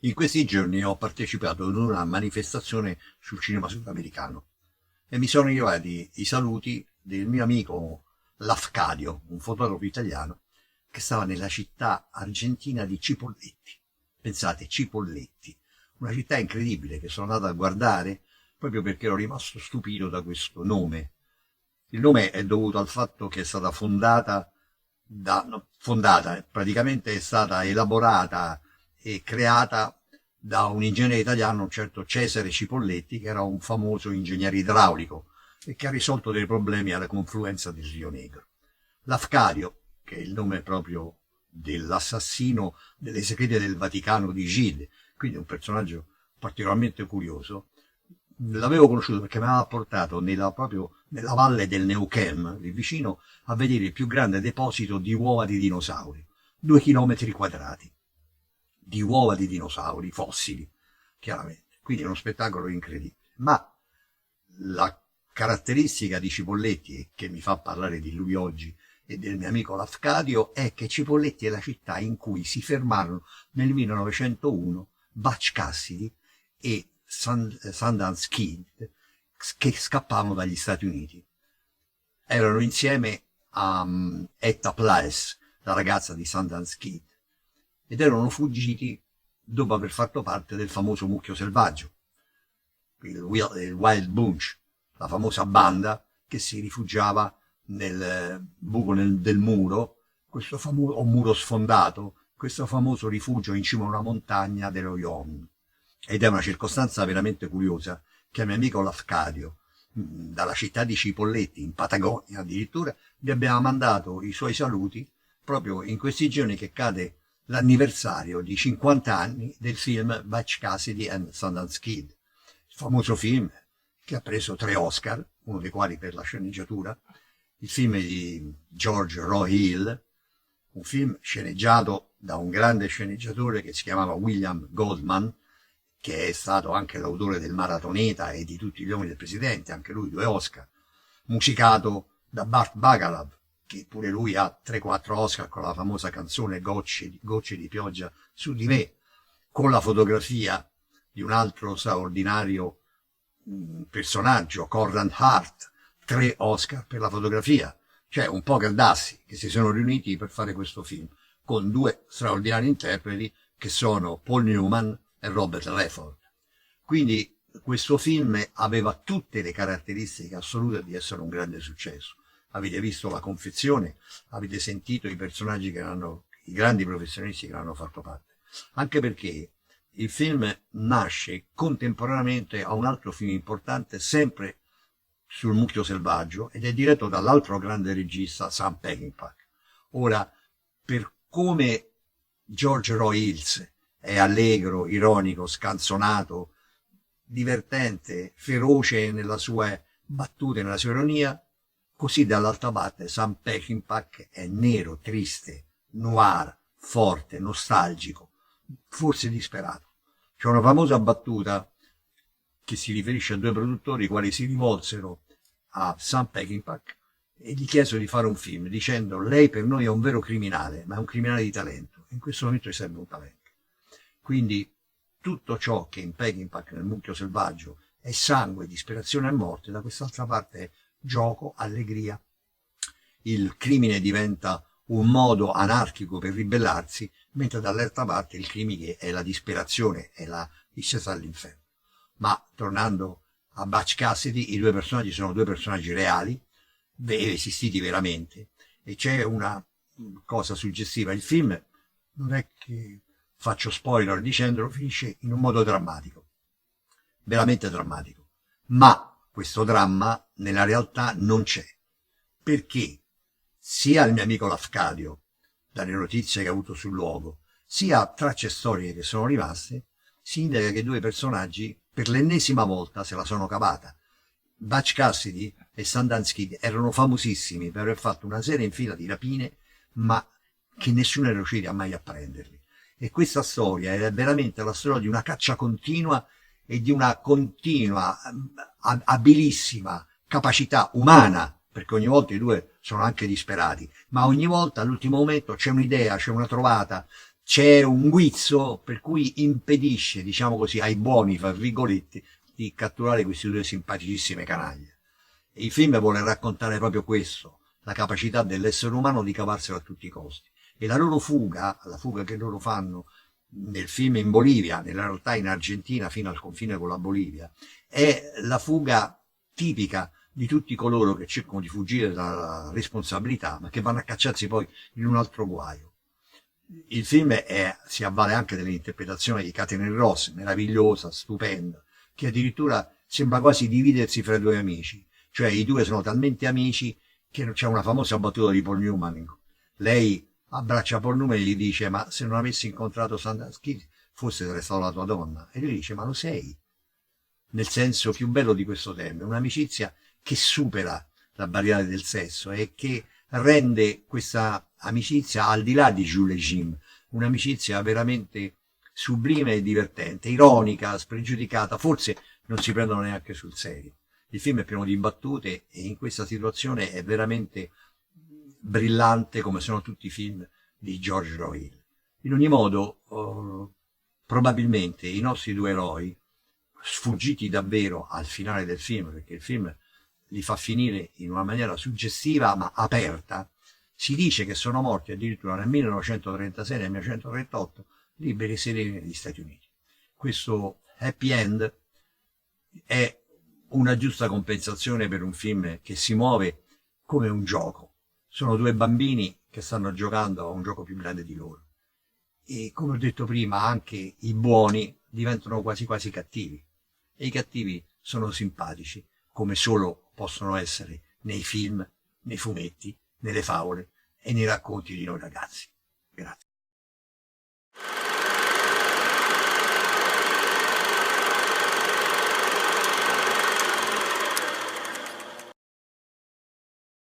In questi giorni ho partecipato ad una manifestazione sul cinema sudamericano e mi sono arrivati i saluti del mio amico Lafcadio, un fotografo italiano, che stava nella città argentina di Cipolletti. Pensate, Cipolletti, una città incredibile che sono andato a guardare proprio perché ero rimasto stupito da questo nome. Il nome è dovuto al fatto che è stata praticamente è stata elaborata e creata da un ingegnere italiano, un certo Cesare Cipolletti, che era un famoso ingegnere idraulico e che ha risolto dei problemi alla confluenza del Rio Negro. Lafcadio, che è il nome proprio dell'assassino delle segrete del Vaticano di Gide, quindi un personaggio particolarmente curioso, l'avevo conosciuto perché mi aveva portato proprio nella valle del Neuquén, lì vicino, a vedere il più grande deposito di uova di dinosauri, 2 chilometri quadrati di uova di dinosauri fossili, chiaramente. Quindi è uno spettacolo incredibile. Ma la caratteristica di Cipolletti, che mi fa parlare di lui oggi e del mio amico Lafcadio, è che Cipolletti è la città in cui si fermarono nel 1901 Butch Cassidy e Sundance Kid, che scappavano dagli Stati Uniti. Erano insieme a Etta Place, la ragazza di Sundance Kid, ed erano fuggiti dopo aver fatto parte del famoso mucchio selvaggio, il Wild Bunch, la famosa banda che si rifugiava nel buco del muro, questo famoso muro sfondato, questo famoso rifugio in cima a una montagna dello Yon. Ed è una circostanza veramente curiosa che il mio amico Lafcadio, dalla città di Cipolletti, in Patagonia addirittura, mi aveva mandato i suoi saluti proprio in questi giorni che cade l'anniversario di 50 anni del film Butch Cassidy and Sundance Kid, il famoso film che ha preso 3 Oscar, uno dei quali per la sceneggiatura, il film di George Roy Hill, un film sceneggiato da un grande sceneggiatore che si chiamava William Goldman, che è stato anche l'autore del Maratoneta e di Tutti gli uomini del presidente, anche lui 2 Oscar, musicato da Burt Bacharach, che pure lui ha 3-4 Oscar con la famosa canzone Gocce di pioggia su di me, con la fotografia di un altro straordinario personaggio, Conrad Hart, 3 Oscar per la fotografia, cioè un po' Gardassi, che si sono riuniti per fare questo film, con 2 straordinari interpreti che sono Paul Newman e Robert Redford. Quindi questo film aveva tutte le caratteristiche assolute di essere un grande successo. Avete visto la confezione, avete sentito i personaggi i grandi professionisti che l'hanno fatto parte. Anche perché il film nasce contemporaneamente a un altro film importante, sempre sul mucchio selvaggio, ed è diretto dall'altro grande regista, Sam Peckinpah. Ora, per come George Roy Hills è allegro, ironico, scanzonato, divertente, feroce nelle sue battute, nella sua ironia, così dall'altra parte Sam Peckinpah è nero, triste, noir, forte, nostalgico, forse disperato. C'è una famosa battuta che si riferisce a 2 produttori i quali si rivolsero a Sam Peckinpah e gli chiesero di fare un film dicendo: lei per noi è un vero criminale, ma è un criminale di talento. In questo momento gli serve un talento. Quindi tutto ciò che in Peckinpah, nel mucchio selvaggio, è sangue, disperazione e morte, da quest'altra parte è gioco, allegria. Il crimine diventa un modo anarchico per ribellarsi, mentre dall'altra parte il crimine è la disperazione, è la discesa all'inferno. Ma tornando a Butch Cassidy, i 2 personaggi sono 2 personaggi reali, esistiti veramente, e c'è una cosa suggestiva: il film non è che faccio spoiler dicendolo, finisce in un modo drammatico, veramente drammatico, ma questo dramma nella realtà non c'è, perché sia il mio amico Lafcadio, dalle notizie che ha avuto sul luogo, sia tracce storiche che sono rimaste, si indica che 2 personaggi per l'ennesima volta se la sono cavata. Butch Cassidy e Sundance Kid erano famosissimi per aver fatto una serie in fila di rapine, ma che nessuno era riuscito mai a prenderli. E questa storia è veramente la storia di una caccia continua e di una continua, abilissima capacità umana, perché ogni volta i 2 sono anche disperati, ma ogni volta all'ultimo momento c'è un'idea, c'è una trovata, c'è un guizzo per cui impedisce, diciamo così, ai buoni, fra virgolette, di catturare queste due simpaticissime canaglie. E il film vuole raccontare proprio questo, la capacità dell'essere umano di cavarselo a tutti i costi. E la loro fuga, la fuga che loro fanno nel film in Bolivia, nella realtà in Argentina fino al confine con la Bolivia, è la fuga tipica di tutti coloro che cercano di fuggire dalla responsabilità, ma che vanno a cacciarsi poi in un altro guaio. Il film si avvale anche dell'interpretazione di Katherine Ross, meravigliosa, stupenda, che addirittura sembra quasi dividersi fra i due amici, cioè i due sono talmente amici che c'è una famosa battuta di Paul Newman. Lei abbraccia Paul Newman e gli dice: ma se non avessi incontrato Sandra Schiff forse sarei stata la tua donna. E lui dice: ma lo sei, nel senso più bello di questo termine, un'amicizia che supera la barriera del sesso e che rende questa amicizia al di là di Jules e Jim, un'amicizia veramente sublime e divertente, ironica, spregiudicata, forse non si prendono neanche sul serio. Il film è pieno di battute e in questa situazione è veramente brillante, come sono tutti i film di George Royle. In ogni modo, probabilmente i nostri due eroi, sfuggiti davvero al finale del film, perché il film li fa finire in una maniera suggestiva ma aperta, si dice che sono morti addirittura nel 1936 e nel 1938 liberi e sereni negli Stati Uniti. Questo happy end è una giusta compensazione per un film che si muove come un gioco. Sono due bambini che stanno giocando a un gioco più grande di loro. E come ho detto prima, anche i buoni diventano quasi quasi cattivi. E i cattivi sono simpatici, come solo possono essere nei film, nei fumetti, nelle favole e nei racconti di noi ragazzi. Grazie.